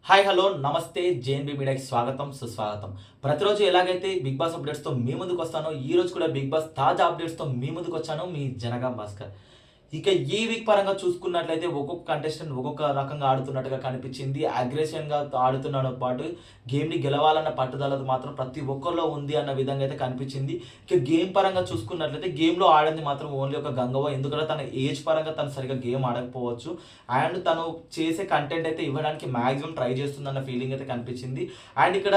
Hi hello నమస్తే జేఎన్బీ మీడియాకి స్వాగతం సుస్వాగతం. ప్రతిరోజు ఎలాగైతే బిగ్ బాస్ అప్డేట్స్తో మీ ముందుకు వస్తానో ఈ రోజు కూడా బిగ్ బాస్ తాజా అప్డేట్స్తో మీ ముందుకు వచ్చాను. మీ జనగా భాస్కర్. ఇక ఈ వీక్ పరంగా చూసుకున్నట్లయితే ఒక్కొక్క కంటెస్టెంట్ ఒక్కొక్క రకంగా ఆడుతున్నట్టుగా కనిపించింది. అగ్రెషన్గా ఆడుతున్నాడు పాటు గేమ్ని గెలవాలన్న పట్టుదలతో మాత్రం ప్రతి ఒక్కరిలో ఉంది అన్న విధంగా అయితే కనిపించింది. ఇక గేమ్ పరంగా చూసుకున్నట్లయితే గేమ్లో ఆడింది మాత్రం ఓన్లీ ఒక గంగవ్వ. ఎందుకంటే తన ఏజ్ పరంగా తను సరిగ్గా గేమ్ ఆడకపోవచ్చు. అండ్ తను చేసే కంటెంట్ అయితే ఇవ్వడానికి మ్యాక్సిమం ట్రై చేస్తుందన్న ఫీలింగ్ అయితే కనిపించింది. అండ్ ఇక్కడ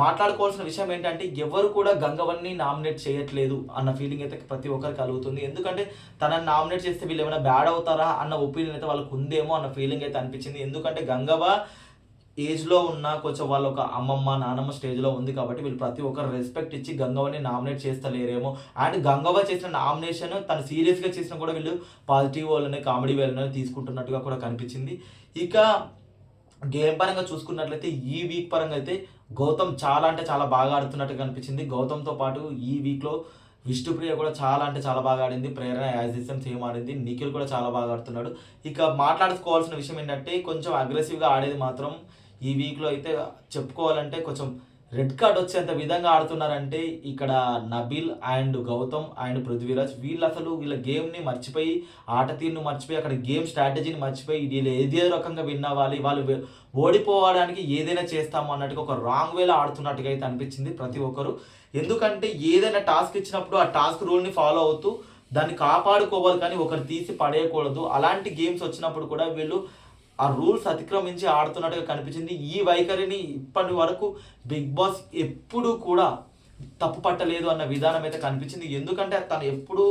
మాట్లాడుకోవాల్సిన విషయం ఏంటంటే ఎవరు కూడా గంగవ్వని నామినేట్ చేయట్లేదు అన్న ఫీలింగ్ అయితే ప్రతి ఒక్కరికి కలుగుతుంది. ఎందుకంటే తనని నామినేట్ చేస్తే వీళ్ళు ఏమైనా బ్యాడ్ అవుతారా అన్న ఒపీనియన్ అయితే వాళ్ళకు ఉందేమో అన్న ఫీలింగ్ అయితే అనిపించింది. ఎందుకంటే గంగవ్వ ఏజ్లో ఉన్న కొంచెం వాళ్ళ ఒక అమ్మమ్మ నానమ్మ స్టేజ్లో ఉంది కాబట్టి వీళ్ళు ప్రతి ఒక్కరు రెస్పెక్ట్ ఇచ్చి గంగవ్వని నామినేట్ చేస్తలేరేమో. అండ్ గంగవ్వ చేసిన నామినేషన్ తను సీరియస్గా చేసినా కూడా వీళ్ళు పాజిటివ్ వాళ్ళని కామెడీ వాళ్ళని తీసుకుంటున్నట్టుగా కూడా కనిపించింది. ఇక గేమ్ పరంగా చూసుకున్నట్లయితే ఈ వీక్ పరంగా అయితే గౌతమ్ చాలా అంటే చాలా బాగా ఆడుతున్నట్టుగా కనిపించింది. గౌతమ్తో పాటు ఈ వీక్లో విష్ణుప్రియ కూడా చాలా అంటే చాలా బాగా ఆడింది. ప్రేరణ యాజ్ ఇష్టం సేమ్ ఆడింది. నిఖిల్ కూడా చాలా బాగా ఆడుతున్నాడు. ఇక మాట్లాడుకోవాల్సిన విషయం ఏంటంటే కొంచెం అగ్రెసివ్గా ఆడేది మాత్రం ఈ వీక్లో అయితే చెప్పుకోవాలంటే కొంచెం రెడ్ కార్డ్ వచ్చేంత విధంగా ఆడుతున్నారంటే ఇక్కడ నబీల్ అండ్ గౌతమ్ అండ్ పృథ్వీరాజ్ వీళ్ళు అసలు వీళ్ళ గేమ్ని మర్చిపోయి ఆట తీరును మర్చిపోయి అక్కడ గేమ్ స్ట్రాటజీని మర్చిపోయి వీళ్ళు ఏదే రకంగా విన్ అవ్వాలి, వాళ్ళు ఓడిపోవడానికి ఏదైనా చేస్తాము అన్నట్టుగా ఒక రాంగ్ వేలో ఆడుతున్నట్టుగా అయితే అనిపించింది ప్రతి ఒక్కరు. ఎందుకంటే ఏదైనా టాస్క్ ఇచ్చినప్పుడు ఆ టాస్క్ రూల్ని ఫాలో అవుతూ దాన్ని కాపాడుకోవాలి, కానీ ఒకరు తీసి పడేయకూడదు. అలాంటి గేమ్స్ వచ్చినప్పుడు కూడా వీళ్ళు ఆ రూల్స్ అతిక్రమించి ఆడుతున్నట్టుగా కనిపించింది. ఈ వైఖరిని ఇప్పటి వరకు బిగ్ బాస్ ఎప్పుడు కూడా తప్పు పట్టలేదు అన్న విధానం అయితే కనిపించింది. ఎందుకంటే తను ఎప్పుడు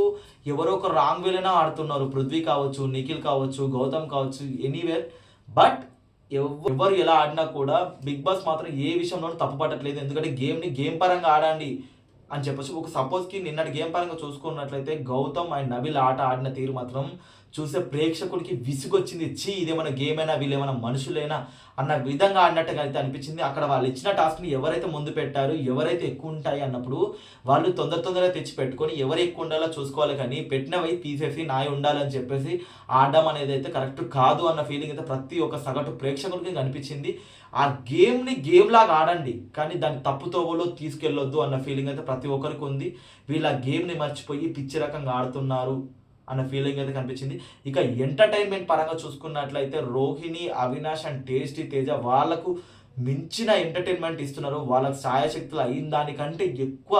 ఎవరో ఒక రాంగ్ వేలోనే ఆడుతున్నారు. పృథ్వీ కావచ్చు, నిఖిల్ కావచ్చు, గౌతమ్ కావచ్చు, ఎనీవేర్. బట్ ఎవరు ఎలా ఆడినా కూడా బిగ్ బాస్ మాత్రం ఏ విషయంలోనూ తప్పు పట్టట్లేదు. ఎందుకంటే గేమ్ని గేమ్ పరంగా ఆడండి అని చెప్పొచ్చు. ఒక సపోజ్కి నిన్నటి గేమ్ పరంగా చూసుకున్నట్లయితే గౌతమ్ అండ్ నబిల్ ఆట ఆడిన తీరు మాత్రం చూసే ప్రేక్షకుడికి విసుగొచ్చింది. ఇదేమైనా గేమ్ అయినా వీళ్ళేమైనా మనుషులైనా అన్న విధంగా ఆడినట్టుగా అయితే అనిపించింది. అక్కడ వాళ్ళు ఇచ్చిన టాస్క్ని ఎవరైతే ముందు పెట్టారో ఎవరైతే ఎక్కువ ఉంటాయి అన్నప్పుడు వాళ్ళు తొందరగా తెచ్చి పెట్టుకొని ఎవరు ఎక్కువ ఉండాలో చూసుకోవాలి, కానీ పెట్టినవి తీసేసి నాయ ఉండాలని చెప్పేసి ఆడడం అనేది అయితే కరెక్ట్ కాదు అన్న ఫీలింగ్ అయితే ప్రతి ఒక్క సగటు ప్రేక్షకుడికి కనిపించింది. ఆ గేమ్ని గేమ్ లాగా ఆడండి, కానీ దాన్ని తప్పుతోవలో తీసుకెళ్ళొద్దు అన్న ఫీలింగ్ అయితే ప్రతి ఒక్కరికి ఉంది. వీళ్ళు ఆ గేమ్ని మర్చిపోయి పిచ్చి రకంగా ఆడుతున్నారు అన్న ఫీలింగ్ అయితే కనిపించింది. ఇక ఎంటర్టైన్మెంట్ పరంగా చూసుకున్నట్లయితే రోహిణి, అవినాష్ అండ్ టేస్టీ తేజ వాళ్ళకు మించిన ఎంటర్టైన్మెంట్ ఇస్తున్నారు. వాళ్ళకి సాయశక్తులు అయిన దానికంటే ఎక్కువ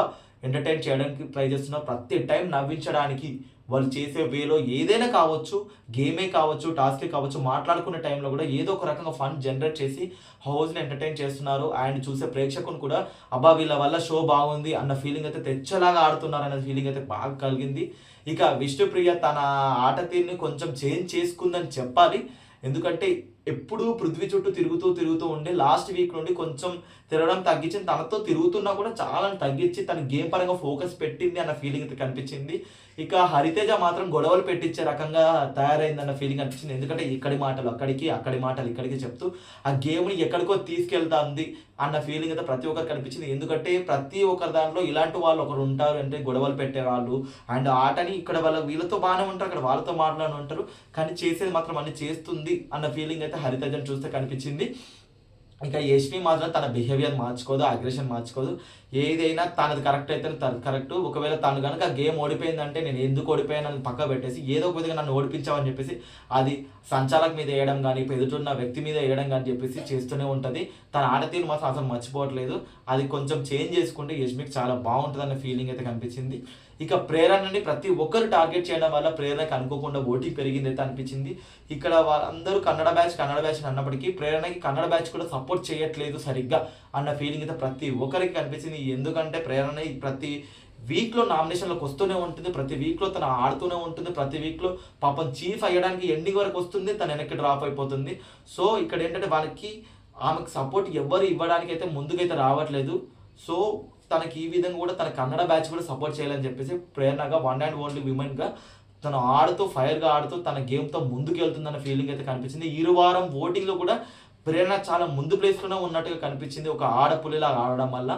ఎంటర్టైన్ చేయడానికి ట్రై చేస్తున్నారు. ప్రతి టైం నవ్వించడానికి వాళ్ళు చేసే వేలో ఏదైనా కావచ్చు, గేమే కావచ్చు, టాస్కే కావచ్చు, మాట్లాడుకునే టైంలో కూడా ఏదో ఒక రకంగా ఫన్ జనరేట్ చేసి హౌస్ని ఎంటర్టైన్ చేస్తున్నారు. అండ్ చూసే ప్రేక్షకుని కూడా అబ్బా వీళ్ళ వల్ల షో బాగుంది అన్న ఫీలింగ్ అయితే తెచ్చలాగా ఆడుతున్నారు అనే ఫీలింగ్ అయితే బాగా కలిగింది. ఇక విష్ణుప్రియ తన ఆట తీరుని కొంచెం చేంజ్ చేసుకుందని చెప్పాలి. ఎందుకంటే ఎప్పుడూ పృథ్వీ చుట్టూ తిరుగుతూ ఉండి లాస్ట్ వీక్ నుండి కొంచెం తిరగడం తగ్గించింది. తనతో తిరుగుతున్నా కూడా చాలా తగ్గించి తన గేమ్ పరంగా ఫోకస్ పెట్టింది అన్న ఫీలింగ్ అయితే కనిపించింది. ఇక హరితేజ మాత్రం గొడవలు పెట్టించే రకంగా తయారైందన్న ఫీలింగ్ అనిపించింది. ఎందుకంటే ఇక్కడి మాటలు అక్కడికి, అక్కడి మాటలు ఇక్కడికి చెప్తూ ఆ గేమ్ని ఎక్కడికో తీసుకెళ్తుంది అన్న ఫీలింగ్ అయితే ప్రతి ఒక్కరికి కనిపించింది. ఎందుకంటే ప్రతి ఒక్కరి దాంట్లో ఇలాంటి వాళ్ళు ఒకరు ఉంటారు, అంటే గొడవలు పెట్టేవాళ్ళు. అండ్ ఆటని ఇక్కడ వీళ్ళతో బాగానే ఉంటారు, అక్కడ వాళ్ళతో మాట్లాడి ఉంటారు, కానీ చేసేది మాత్రం అన్ని చేస్తుంది అన్న ఫీలింగ్ అయితే హరితేజను చూస్తే కనిపించింది. ఇంకా యష్మి మాత్రం తన బిహేవియర్ మార్చుకోదు, అగ్రెషన్ మార్చుకోదు. ఏదైనా తనది కరెక్ట్ అయితే కరెక్ట్. ఒకవేళ తను కనుక గేమ్ ఓడిపోయిందంటే నేను ఎందుకు ఓడిపోయానని పక్క పెట్టేసి ఏదో ఒక విధంగా నన్ను ఓడిపించామని చెప్పేసి అది సంచాలక్ మీద వేయడం కానీ ఎదుటిన్న వ్యక్తి మీద వేయడం కానీ చెప్పేసి చేస్తూనే ఉంటుంది. తన ఆట తీరు మాత్రం అసలు మర్చిపోవట్లేదు. అది కొంచెం చేంజ్ చేసుకుంటే యష్మికి చాలా బాగుంటుంది అన్న ఫీలింగ్ అయితే కనిపించింది. ఇక ప్రేరణని ప్రతి ఒక్కరు టార్గెట్ చేయడం వల్ల ప్రేరణకి అనుకోకుండా ఓటింగ్ పెరిగింది అయితే అనిపించింది. ఇక్కడ వాళ్ళందరూ కన్నడ బ్యాచ్ అని అన్నప్పటికీ ప్రేరణకి కన్నడ బ్యాచ్ కూడా సపోర్ట్ చేయట్లేదు సరిగ్గా అన్న ఫీలింగ్ అయితే ప్రతి ఒక్కరికి కనిపించింది. ఎందుకంటే ప్రేరణ ప్రతి వీక్లో నామినేషన్లోకి వస్తూనే ఉంటుంది, ప్రతి వీక్లో తను ఆడుతూనే ఉంటుంది, ప్రతి వీక్లో పాపం చీఫ్ అయ్యడానికి ఎండింగ్ వరకు వస్తుంది, తను వెనక్కి డ్రాప్ అయిపోతుంది. సో ఇక్కడ ఏంటంటే వాళ్ళకి ఆమెకు సపోర్ట్ ఎవరు ఇవ్వడానికి అయితే ముందుకైతే రావట్లేదు. సో తనకి ఈ విధంగా కూడా తన కన్నడ బ్యాచ్ కూడా సపోర్ట్ చేయాలని చెప్పేసి ప్రేరణగా వన్ అండ్ ఓన్లీ విమెన్గా తను ఆడుతూ ఫైర్గా ఆడుతూ తన గేమ్తో ముందుకు వెళ్తుందన్న ఫీలింగ్ అయితే కనిపించింది. ఈ వారం ఓటింగ్లో కూడా ప్రేరణ చాలా ముందు ప్లేస్లోనే ఉన్నట్టుగా కనిపించింది ఒక ఆడపులిలా ఆడడం వల్ల.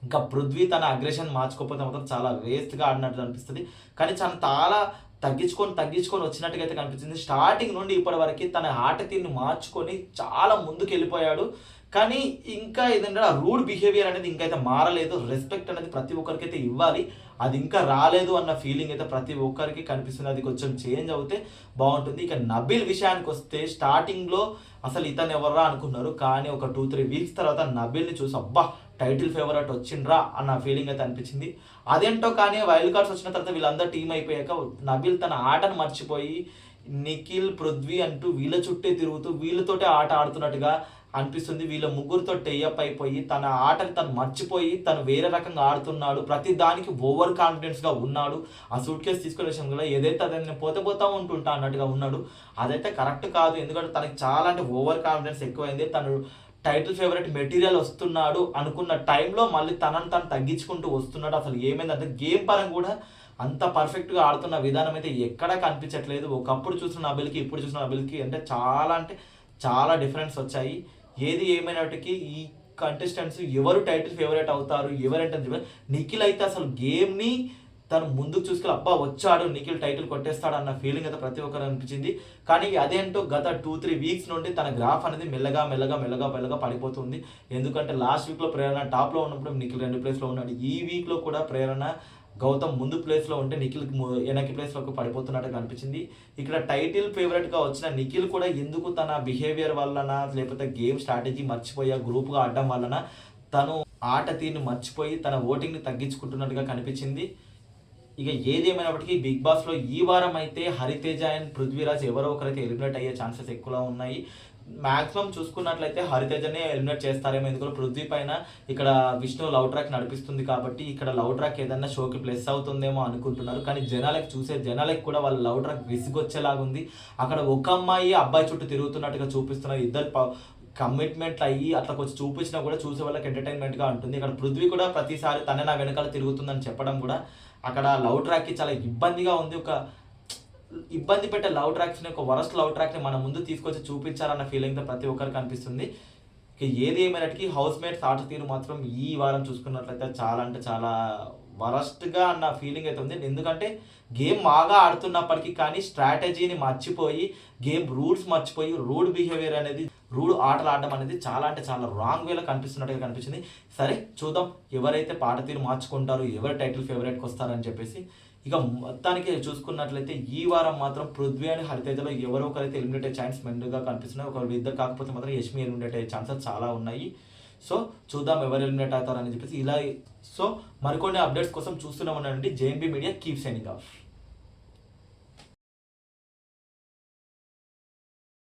ఇంకా పృథ్వీ తన అగ్రెషన్ మార్చుకోకపోతే మాత్రం చాలా వేస్ట్గా ఆడినట్టు అనిపిస్తుంది. కానీ చాలా తగ్గించుకొని వచ్చినట్టుగా అయితే కనిపించింది. స్టార్టింగ్ నుండి ఇప్పటి వరకు తన ఆట తీరుని మార్చుకొని చాలా ముందుకెళ్ళిపోయాడు. కానీ ఇంకా ఏదంటే ఆ రూడ్ బిహేవియర్ అనేది ఇంకైతే మారలేదు. రెస్పెక్ట్ అనేది ప్రతి ఒక్కరికైతే ఇవ్వాలి. అది ఇంకా రాలేదు అన్న ఫీలింగ్ అయితే ప్రతి ఒక్కరికి కనిపిస్తుంది. అది కొంచెం చేంజ్ అవుతే బాగుంటుంది. ఇక నబీల్ విషయానికి వస్తే స్టార్టింగ్‌లో అసలు ఇతను ఎవర్రా అనుకున్నారు. కానీ ఒక 2, 3 వీక్స్ తర్వాత నబీల్‌ని చూసి అబ్బా! టైటిల్ ఫేవరెట్ వచ్చిండ్రా అన్న ఫీలింగ్ అయితే అనిపించింది. అదేంటో కానీ వైల్డ్ కార్డ్స్ వచ్చిన తర్వాత వీళ్ళందరూ టీమ్ అయిపోయాక నబీల్ తన ఆటను మర్చిపోయి నిఖిల్, పృథ్వీ అంటూ వీళ్ళ చుట్టే తిరుగుతూ వీళ్ళతోటే ఆట ఆడుతున్నట్టుగా అనిపిస్తుంది. వీళ్ళ ముగ్గురితో టైఅప్ అయిపోయి తన ఆటని తను మర్చిపోయి తను వేరే రకంగా ఆడుతున్నాడు. ప్రతి దానికి ఓవర్ కాన్ఫిడెన్స్‌గా ఉన్నాడు. ఆ సూట్‌కేస్ తీసుకునే విషయంలో ఏదైతే అతన్ని నేను పోతా ఉంటుంటా అన్నట్టుగా ఉన్నాడు. అదైతే కరెక్ట్ కాదు. ఎందుకంటే తనకి చాలా అంటే ఓవర్ కాన్ఫిడెన్స్ ఎక్కువైంది. తను టైటిల్ ఫేవరెట్ మెటీరియల్ వస్తున్నాడు అనుకున్న టైంలో మళ్ళీ తనను తను తగ్గించుకుంటూ వస్తున్నాడు. అసలు ఏమైందంటే గేమ్ పరంగా కూడా అంత పర్ఫెక్ట్‌గా ఆడుతున్న విధానం అయితే ఎక్కడా కనిపించట్లేదు. ఒకప్పుడు చూసిన నబీల్‌కి, ఇప్పుడు చూసిన నబీల్‌కి అంటే చాలా డిఫరెన్స్ వచ్చాయి. ఏది ఏమైనప్పటికీ ఈ కంటెస్టెంట్స్ ఎవరు టైటిల్ ఫేవరెట్ అవుతారు, ఎవరేంటని నిఖిల్ అయితే అసలు గేమ్‌ని తను ముందుకు చూసుకెళ్ళి అబ్బా! వచ్చాడు నిఖిల్ టైటిల్ కొట్టేస్తాడు అన్న ఫీలింగ్ అయితే ప్రతి ఒక్కరికి అనిపించింది. కానీ అదేంటో గత 2, 3 వీక్స్ నుండి తన గ్రాఫ్ అనేది మెల్లగా పడిపోతుంది. ఎందుకంటే లాస్ట్ వీక్‌లో ప్రేరణ టాప్‌లో ఉన్నప్పుడు నిఖిల్ 2 ప్లేస్‌లో ఉన్నాడు. ఈ వీక్‌లో కూడా ప్రేరణ, గౌతమ్ ముందు ప్లేస్‌లో ఉంటే నిఖిల్ వెనక్కి ప్లేస్‌లోకి పడిపోతున్నట్టుగా అనిపించింది. ఇక్కడ టైటిల్ ఫేవరెట్‌గా వచ్చిన నిఖిల్ కూడా ఎందుకు తన బిహేవియర్ వల్లన లేకపోతే గేమ్ స్ట్రాటజీ మర్చిపోయి గ్రూప్‌గా ఆడడం వలన తను ఆట తీరుని మర్చిపోయి తన ఓటింగ్‌ని తగ్గించుకుంటున్నట్టుగా కనిపించింది. ఇక ఏది ఏమైనప్పటికీ బిగ్ బాస్‌లో ఈ వారం అయితే హరితేజ అండ్ పృథ్వీరాజ్ ఎవరో ఒకరైతే ఎలిమినేట్ అయ్యే ఛాన్సెస్ ఎక్కువగా ఉన్నాయి. మాక్సిమం చూసుకున్నట్లయితే హరితేజనే ఎలిమినేట్ చేస్తారేమో. ఎందుకంటే పృథ్వీ పైన ఇక్కడ విష్ణు లవ్ ట్రాక్ నడిపిస్తుంది కాబట్టి ఇక్కడ లవ్ ట్రాక్ ఏదన్నా షోకి ప్లస్ అవుతుందేమో అనుకుంటున్నారు. కానీ జనాలకి కూడా వాళ్ళ లవ్ ట్రాక్ విసిగొచ్చేలాగుంది. అక్కడ ఒక అమ్మాయి అబ్బాయి చుట్టూ తిరుగుతున్నట్టుగా చూపిస్తున్నారు. ఇద్దరు కమిట్మెంట్లు అయ్యి అట్లా కొంచెం చూపించినా కూడా చూసే వాళ్ళకి ఎంటర్టైన్మెంట్‌గా ఉంటుంది. ఇక్కడ పృథ్వీ కూడా ప్రతిసారి తనే నా వెనకాల తిరుగుతుందని చెప్పడం కూడా అక్కడ లవ్ ట్రాక్‌కి చాలా ఇబ్బందిగా ఉంది. ఒక ఇబ్బంది పెట్టే లవ్ ట్రాక్స్‌ని, ఒక వరస్ట్ లవ్ ట్రాక్‌ని మన ముందు తీసుకొచ్చి చూపించాలన్న ఫీలింగ్‌తో ప్రతి ఒక్కరికి అనిపిస్తుంది. ఇక ఏది ఏమైనప్పటికీ హౌస్ మేట్స్ ఆట తీరు మాత్రం ఈ వారం చూసుకున్నట్లయితే చాలా అంటే చాలా వరస్ట్‌గా అన్న ఫీలింగ్ అయితే ఉంది. ఎందుకంటే గేమ్ బాగా ఆడుతున్నప్పటికీ కానీ స్ట్రాటజీని మర్చిపోయి, గేమ్ రూల్స్ మర్చిపోయి, రూడ్ బిహేవియర్ అనేది రూడ్ ఆటలు ఆడడం అనేది చాలా అంటే చాలా రాంగ్ వేలో కనిపిస్తున్నట్టుగా కనిపించింది. సరే చూద్దాం ఎవరైతే పాట తీరు మార్చుకుంటారు, ఎవరు టైటిల్ ఫేవరెట్‌కి వస్తారని చెప్పేసి. ఇక మొత్తానికి చూసుకున్నట్లయితే ఈ వారం మాత్రం పృథ్వీ అండ్ హరితేజలో ఎవరో ఒకరైతే ఎలిమినేట్ అయ్యే ఛాన్స్ మెండుగా కనిపిస్తున్నాయి. ఒకవేళ ఇద్దరు కాకపోతే మాత్రం యష్మి ఎలిమినేట్ అయ్యే ఛాన్సెస్ చాలా ఉన్నాయి. సో చూద్దాం ఎవరు ఎలిమినేట్ అవుతారని చెప్పేసి. ఇలా సో మరికొన్ని అప్డేట్స్ కోసం చూస్తూనే ఉండండి. జేఎన్బీ మీడియా కీప్ సైనింగ్ ఆఫ్.